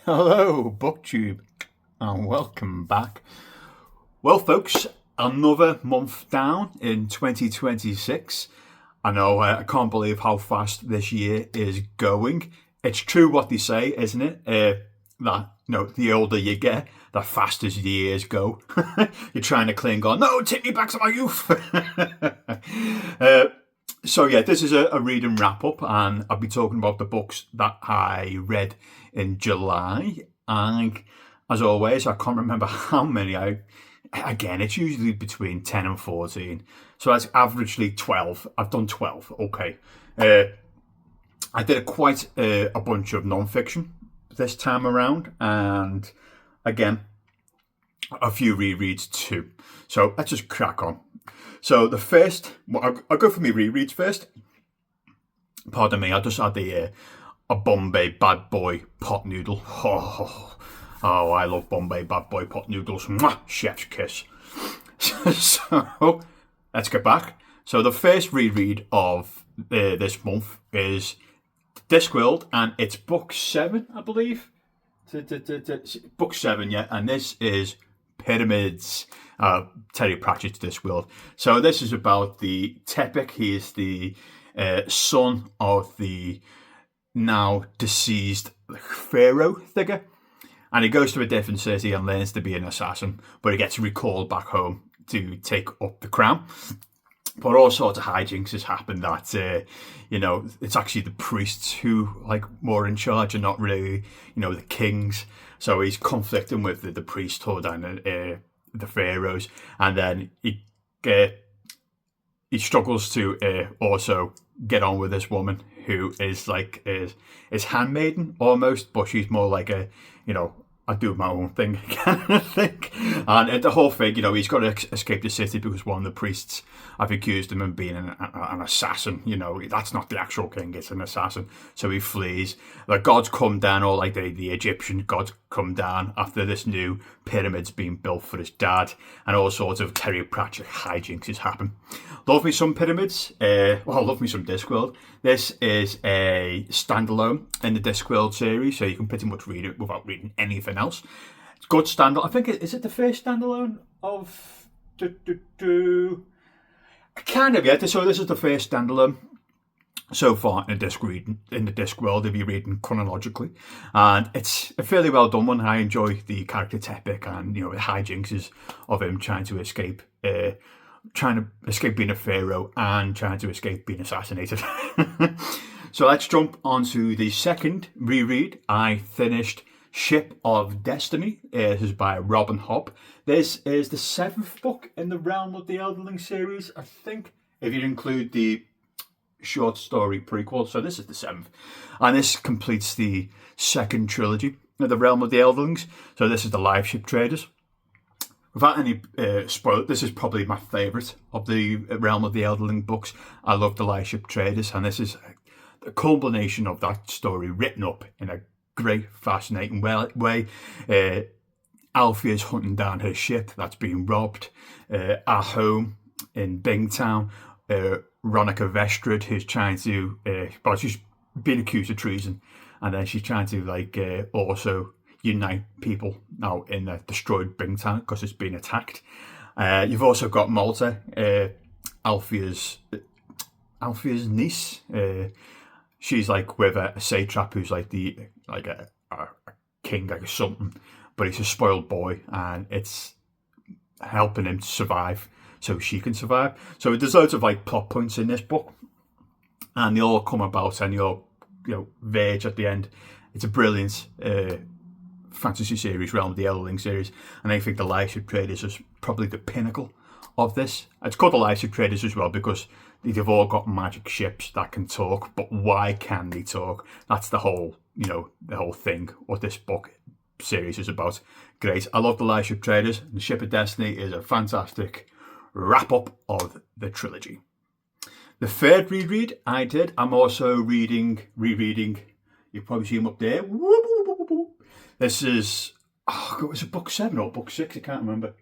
Hello, Booktube, and welcome back. Well, folks, another month down in 2026. I know I can't believe how fast this year is going. It's true what they say, isn't it? That the older you get, the faster the years go. You're trying to cling on. No, take me back to my youth. So yeah, this is a reading wrap up, and I'll be talking about the books that I read in July. And as always, I can't remember how many. Again, it's usually between 10 and 14, so that's averagely 12. I've done 12. Okay, I did quite a bunch of non-fiction this time around, and again, a few rereads too. So let's just crack on. So the first, I'll go for my rereads first. Pardon me, I just had a Bombay Bad Boy pot noodle. Oh, I love Bombay Bad Boy pot noodles. Mwah, chef's kiss. So let's get back. So the first reread of this month is Discworld, and it's book 7, I believe. Book 7, yeah, and this is Pyramids. Terry Pratchett's Discworld. So this is about the Tepic. He is the son of the now deceased pharaoh figure, and he goes to a different city and learns to be an assassin, but he gets recalled back home to take up the crown. But all sorts of hijinks has happened that it's actually the priests who more in charge and not really the kings. So he's conflicting with the priesthood and the pharaohs, and then he struggles to also get on with this woman who is like his handmaiden almost, but she's more like I do my own thing kind of thing. And the whole thing, he's got to escape the city because one of the priests have accused him of being an assassin. That's not the actual king, it's an assassin. So he flees. The gods come down, or like the Egyptian gods come down after this new pyramid's being built for his dad, and all sorts of Terry Pratchett hijinks has happened. Love me some Pyramids. Love me some Discworld. This is a standalone in the Discworld series, so you can pretty much read it without reading anything else. It's good standalone. I think is it the first standalone of kind of, yeah. So this is the first standalone so far in the Discworld if you're reading chronologically, and it's a fairly well done one. I enjoy the character Tepic and the hijinks of him trying to escape being a pharaoh and trying to escape being assassinated. So let's jump onto the second reread. I finished Ship of Destiny. This is by Robin Hobb. This is the 7th book in the Realm of the Elderling series, I think, if you include the short story prequel. So this is the 7th, and this completes the second trilogy of the Realm of the Elderlings. So this is the Live Ship Traders. Without any spoiler, this is probably my favourite of the Realm of the Elderling books. I love the Live Ship Traders, and this is the culmination of that story written up in a great, fascinating way. Alfie is hunting down her ship that's being robbed. At home in Bingtown, Ronica Vestrid, who's trying to, she's been accused of treason, and then she's trying to also unite people now in a destroyed Bingtown because it's been attacked. You've also got Malta, Althea's niece. She's with a satrap who's a king, like something, but he's a spoiled boy, and it's helping him to survive so she can survive. So there's loads of plot points in this book, and they all come about and they all verge at the end. It's a brilliant fantasy series, Realm of the Elderling series, and I think the Live Ship Traders is probably the pinnacle of this. It's called the Live Ship Traders as well because they've all got magic ships that can talk, but why can they talk? That's the whole thing what this book series is about. Great. I love the Live Ship Traders. The Ship of Destiny is a fantastic wrap up of the trilogy. The third reread I did, I'm also rereading, you probably see him up there. This is, was it book 7 or book 6? I can't remember.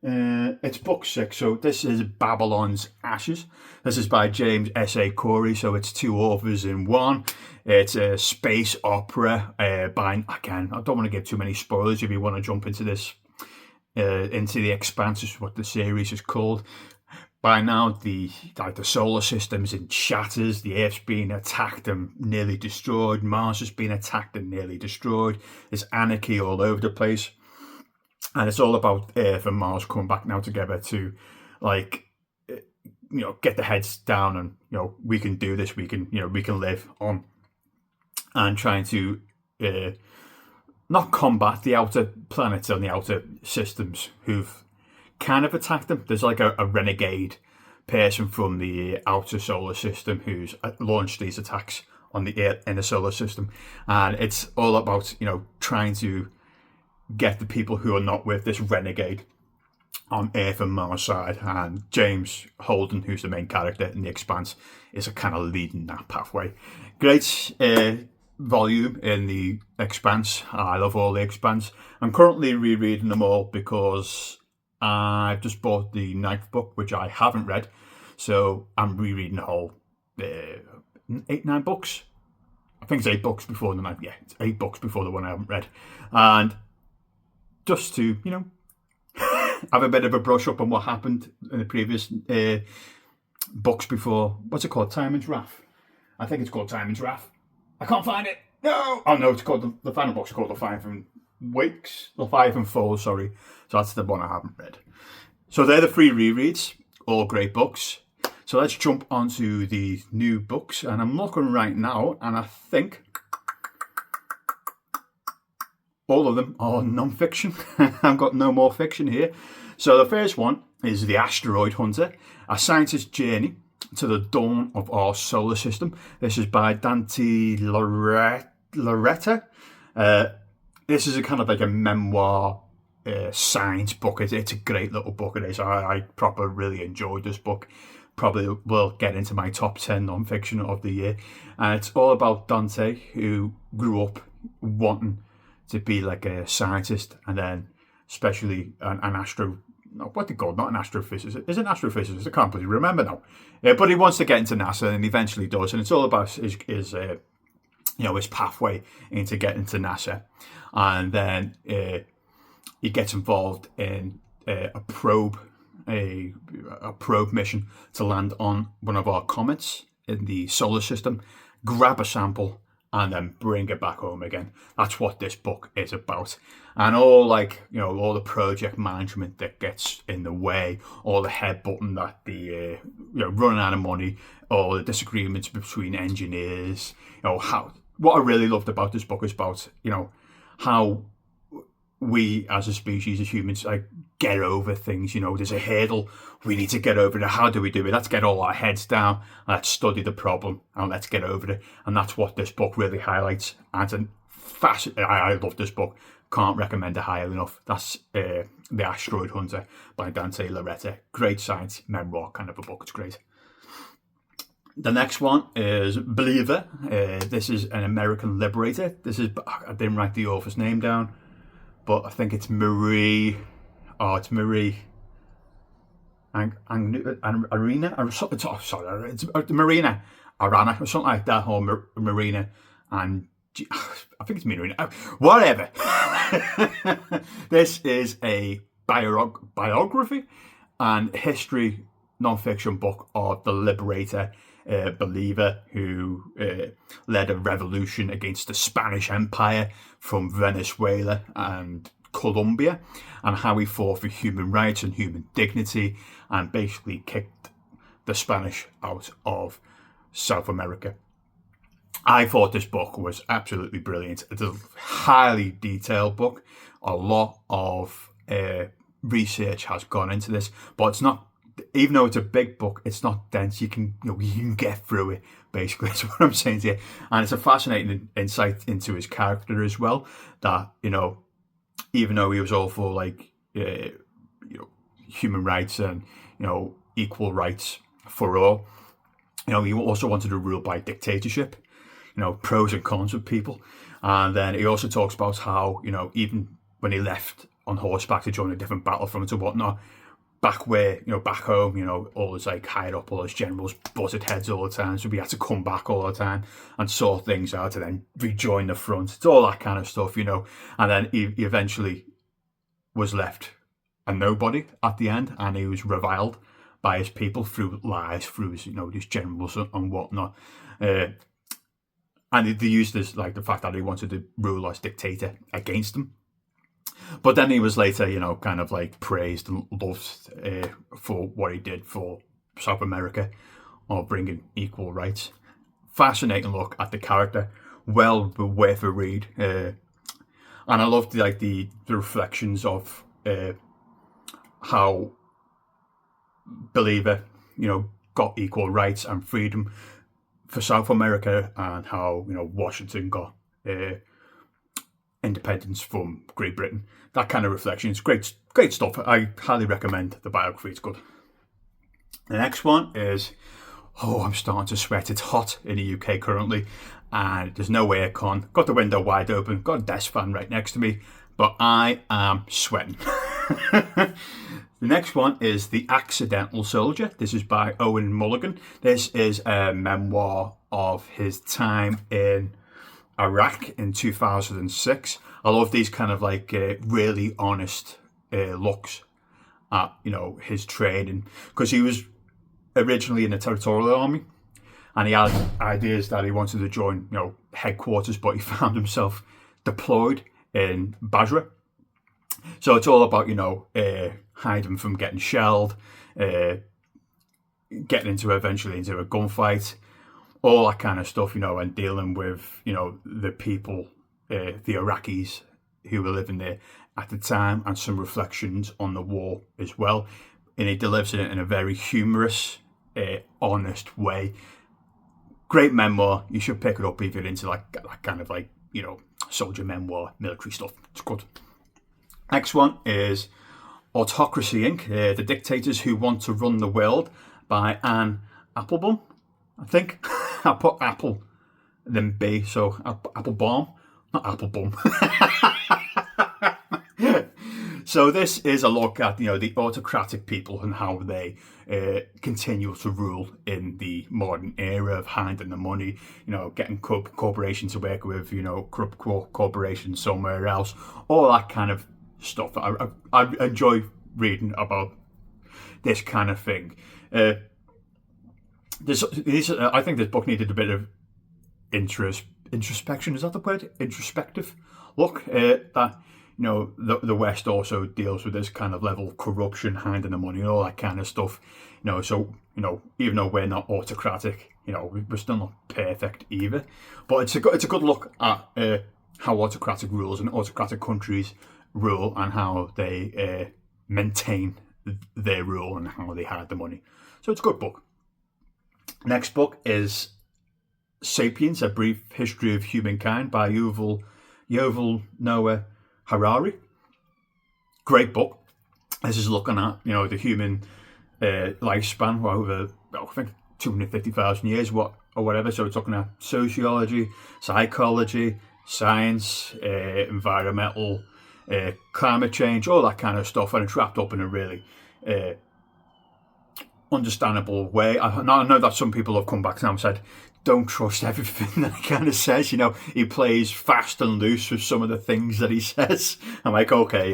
It's book 6, so this is Babylon's Ashes. This is by James S.A. Corey, so it's 2 authors in one. It's a space opera by, again, I don't want to give too many spoilers if you want to jump into this, into the Expanse, is what the series is called. By now, the solar system's in shatters. The Earth's been attacked and nearly destroyed. Mars has been attacked and nearly destroyed. There's anarchy all over the place. And it's all about Earth and Mars coming back now together to, get their heads down and, we can do this. We can live on. And trying to not combat the outer planets and the outer systems who've kind of attacked them. There's like a renegade person from the outer solar system who's launched these attacks on the Earth in the solar system. And it's all about, trying to get the people who are not with this renegade on Earth and Mars side. And James Holden, who's the main character in The Expanse, is a kind of leading that pathway. Great volume in The Expanse. I love all The Expanse. I'm currently rereading them all because I've just bought the 9th book, which I haven't read. So I'm rereading the whole 9 books. I think it's 8 books before the 9th. Yeah, it's 8 books before the one I haven't read. And just to, have a bit of a brush up on what happened in the previous books before. What's it called? Timon's Wrath. I think it's called Timon's Wrath. I can't find it. No! Oh, no, it's called, the final book's called Leviathan Wakes. Leviathan Falls, sorry. So that's the one I haven't read. So they're the 3 rereads. All great books. So let's jump onto the new books. And I'm looking right now, and I think all of them are non-fiction. I've got no more fiction here. So the first one is The Asteroid Hunter, a scientist's journey to the dawn of our solar system. This is by Dante Loretta. This is a kind of like a memoir science book. It's a great little book. It is. I proper really enjoyed this book. Probably will get into my top 10 non-fiction of the year. And it's all about Dante, who grew up wanting to be like a scientist, and then especially an what they call, not an astrophysicist. Is it an astrophysicist? I can't really remember now. But he wants to get into NASA, and eventually does. And it's all about his pathway into getting to NASA. And then he gets involved in a probe mission to land on one of our comets in the solar system, grab a sample, and then bring it back home again. That's what this book is about. And all all the project management that gets in the way, all the headbutting that the running out of money, all the disagreements between engineers. What I really loved about this book is about how we as a species, as humans, get over things. There's a hurdle, we need to get over it. How do we do it? Let's get all our heads down, let's study the problem, and let's get over it. And that's what this book really highlights. And I love this book. Can't recommend it highly enough. That's The Asteroid Hunter by Dante Loretta. Great science memoir kind of a book. It's great. The next one is Believer. This is an American liberator. I didn't write the author's name down, but I think it's Marie. Oh, it's Marie. Arena. It's Marina Arana or something like that, or Marina and. I think it's Marina. Whatever. This is a biography and history non-fiction book of the liberator Believer, who led a revolution against the Spanish Empire from Venezuela and Colombia, and how he fought for human rights and human dignity and basically kicked the Spanish out of South America. I thought this book was absolutely brilliant. It's a highly detailed book. A lot of research has gone into this, but it's not. Even though it's a big book, it's not dense. You can get through it. Basically, that's what I'm saying to you. And it's a fascinating insight into his character as well. That even though he was all for human rights and equal rights for all, he also wanted to rule by dictatorship. Pros and cons of people. And then he also talks about how, even when he left on horseback to join a different battlefront and whatnot. Back where, back home, all his like higher up, all his generals butted heads all the time, so we had to come back all the time and sort things out and then rejoin the front. It's all that kind of stuff, and then he eventually was left a nobody at the end, and he was reviled by his people through lies, through his, his generals and whatnot. And they used this, like the fact that he wanted to rule as dictator against them. But then he was later, kind of like praised and loved for what he did for South America, or bringing equal rights. Fascinating look at the character, well worth a read. And I loved the reflections of how Believer, got equal rights and freedom for South America, and how Washington got independence from Great Britain. That kind of reflection is great stuff. I highly recommend the biography. It's good. The next one is, I'm starting to sweat. It's hot in the UK currently, and there's no aircon. Got the window wide open, got a desk fan right next to me, but I am sweating. The next one is The Accidental Soldier. This is by Owen Mulligan. This is a memoir of his time in Iraq in 2006. I love these kind of like really honest looks at his training, because he was originally in the Territorial Army, and he had ideas that he wanted to join headquarters, but he found himself deployed in Basra. So it's all about hiding from getting shelled, getting eventually into a gunfight, all that kind of stuff, and dealing with, the people, the Iraqis who were living there at the time, and some reflections on the war as well. And he delivers it in a very humorous, honest way. Great memoir. You should pick it up if you're into that kind of soldier memoir, military stuff. It's good. Next one is Autocracy Inc., The Dictators Who Want to Run the World, by Anne Applebaum, I think. I put Apple, then B, so Applebaum, not Applebaum. So this is a look at the autocratic people and how they continue to rule in the modern era of handing the money, getting corporations to work with, corrupt corporations somewhere else, all that kind of stuff. I enjoy reading about this kind of thing. I think this book needed a bit of introspection. Is that the word? Introspective look. That the West also deals with this kind of level of corruption, handing the money, and all that kind of stuff. So even though we're not autocratic, we're still not perfect either. But it's a good look at how autocratic rules and autocratic countries rule, and how they maintain their rule, and how they hide the money. So it's a good book. Next book is Sapiens: A Brief History of Humankind by Yuval Noah Harari. Great book. This is looking at the human lifespan over I think 250,000 years, or whatever. So it's looking at sociology, psychology, science, environmental, climate change, all that kind of stuff, and it's wrapped up in a really understandable way. I know that some people have come back now and said, don't trust everything that he kind of says. He plays fast and loose with some of the things that he says. I'm like, okay,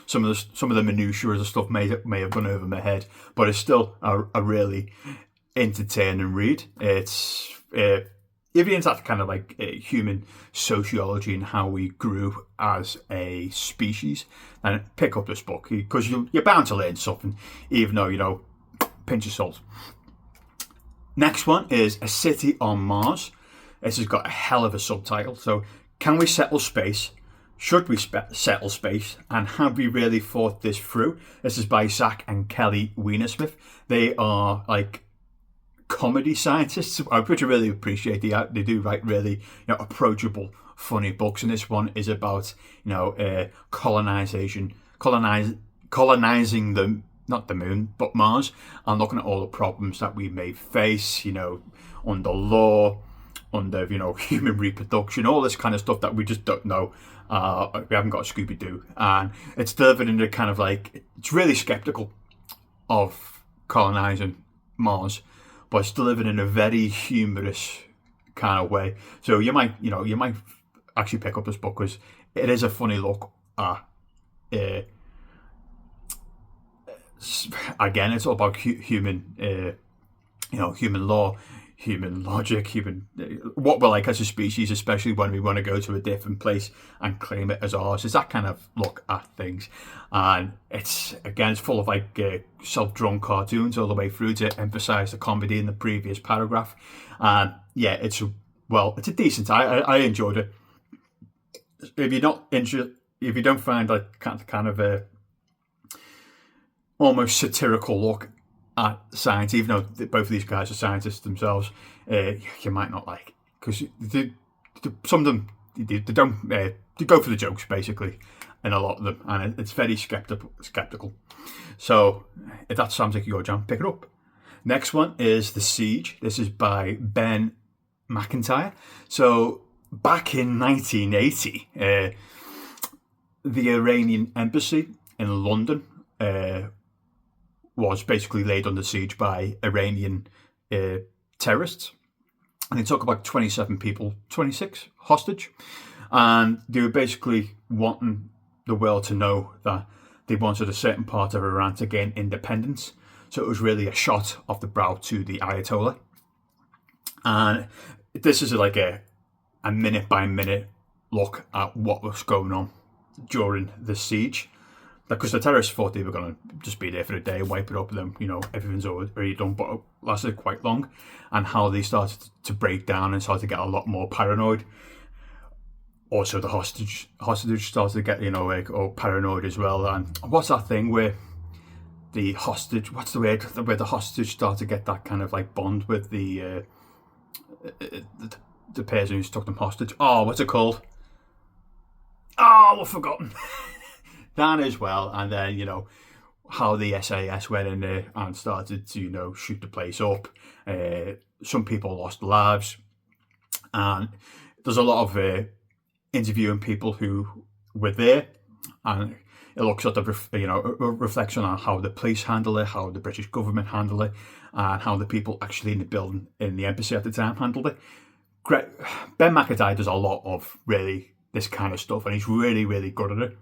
some of the minutiae of the stuff may have gone over my head, but it's still a really entertaining read. It's if you're into that kind of human sociology and how we grew as a species, then pick up this book, because you're bound to learn something, even though pinch of salt. Next one is A City on Mars. This has got a hell of a subtitle. So, can we settle space? Should we settle space? And have we really thought this through? This is by Zach and Kelly Weinersmith. They are comedy scientists, which I really appreciate. They do write really approachable, funny books. And this one is about colonizing the not the moon, but Mars, and looking at all the problems that we may face, under law, under, human reproduction, all this kind of stuff that we just don't know. We haven't got a Scooby-Doo. And it's delivered in a kind of like, it's really skeptical of colonising Mars, but it's delivered in a very humorous kind of way. So you might actually pick up this book because it is a funny look at. Again, it's all about human, human law, human logic, what we're like as a species, especially when we want to go to a different place and claim it as ours. It's that kind of look at things, and it's full of like self-drawn cartoons all the way through to emphasise the comedy in the previous paragraph. And yeah, it's a decent. I enjoyed it. If you're not interested, if you don't find like kind of a almost satirical look at science, even though both of these guys are scientists themselves, you might not like, because some of them they don't they go for the jokes basically, in a lot of them, and it's very skeptical. So if that sounds like your jam, pick it up. Next one is The Siege. This is by Ben McIntyre. So back in 1980, the Iranian embassy in London was basically laid under siege by Iranian terrorists. And they took about 27 people, 26 hostage. And they were basically wanting the world to know that they wanted a certain part of Iran to gain independence. So it was really a shot off the brow to the Ayatollah. And this is like a minute by minute look at what was going on during the siege. Because the terrorists thought they were going to just be there for a day, wipe it up, and then, everything's already done, but it lasted quite long. And how they started to break down and started to get a lot more paranoid. Also, the hostage started to get, paranoid as well. And what's that thing where the hostage, what's the word, where the hostage started to get that kind of like bond with the person who's took them hostage? Oh, what's it called? Oh, I've forgotten. That as well. And then, how the SAS went in there and started to, shoot the place up. Some people lost lives. And there's a lot of interviewing people who were there. And it looks at the, a reflection on how the police handle it, how the British government handle it, and how the people actually in the building, in the embassy at the time, handled it. Ben McIntyre does a lot of really this kind of stuff, and he's really, really good at it.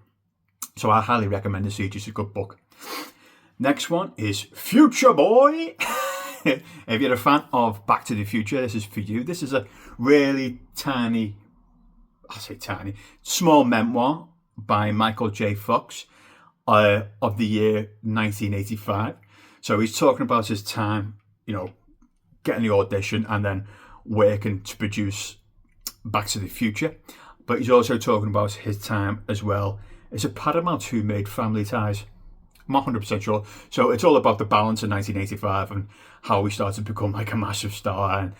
So I highly recommend The Siege. It's a good book. Next one is Future Boy. If you're a fan of Back to the Future, this is for you. This is a really small memoir by Michael J. Fox of the year 1985. So he's talking about his time, getting the audition and then working to produce Back to the Future. But he's also talking about his time as well. Is it Paramount who made Family Ties? I'm not 100% sure. So it's all about the balance in 1985 and how he started to become like a massive star, and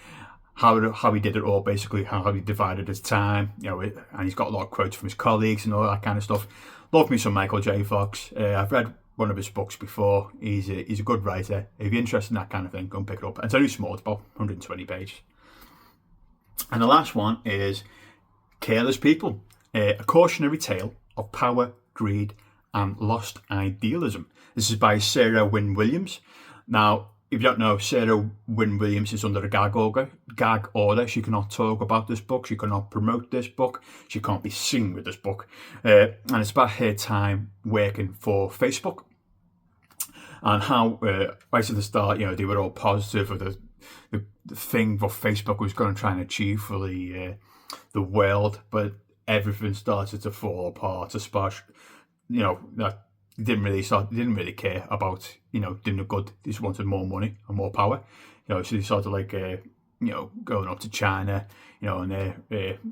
how he did it all, basically, how he divided his time, and he's got a lot of quotes from his colleagues and all that kind of stuff. Love me some Michael J. Fox. I've read one of his books before. He's a good writer. If you're interested in that kind of thing, go and pick it up. And it's only small, it's about 120 pages. And the last one is Careless People, a cautionary tale of power, greed, and lost idealism. This is by Sarah Wynne Williams. Now, if you don't know, Sarah Wynne Williams is under a gag order. She cannot talk about this book. She cannot promote this book. She can't be seen with this book. And it's about her time working for Facebook. And how, right at the start, they were all positive of the thing what Facebook was going to try and achieve for the world. But everything started to fall apart, that didn't really care about, doing the good. They just wanted more money and more power. So they started going up to China, and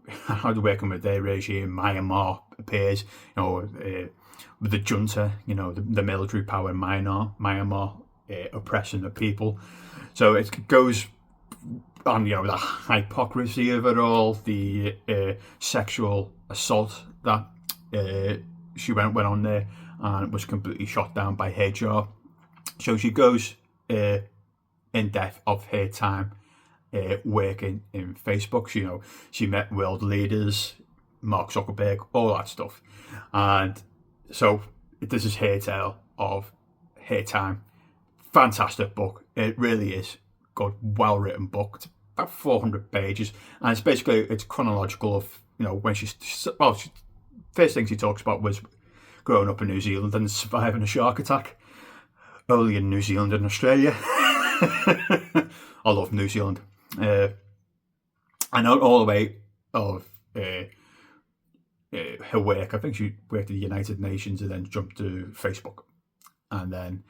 how they're working with their regime. Myanmar appears, with the junta, the military power in Myanmar oppressing the people. So it goes on, the hypocrisy of it all, the sexual assault that she went on there and was completely shot down by HR. So she goes in depth of her time working in Facebook. She met world leaders, Mark Zuckerberg, all that stuff. And so this is her tale of her time. Fantastic book. It really is good, well written book. It's about 400 pages, and it's chronological of when first thing she talks about was growing up in New Zealand and surviving a shark attack. Only in New Zealand and Australia. I love New Zealand. I know all the way of her work. I think she worked at the United Nations and then jumped to Facebook, and then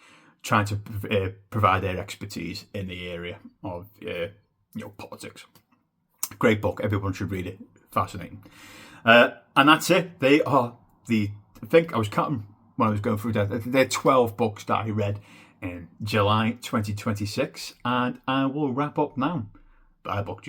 trying to provide their expertise in the area of politics. Great book. Everyone should read it. Fascinating. And that's it. They are I think I was counting when I was going through that. They're 12 books that I read in July 2026, and I will wrap up now. Bye, Booktube.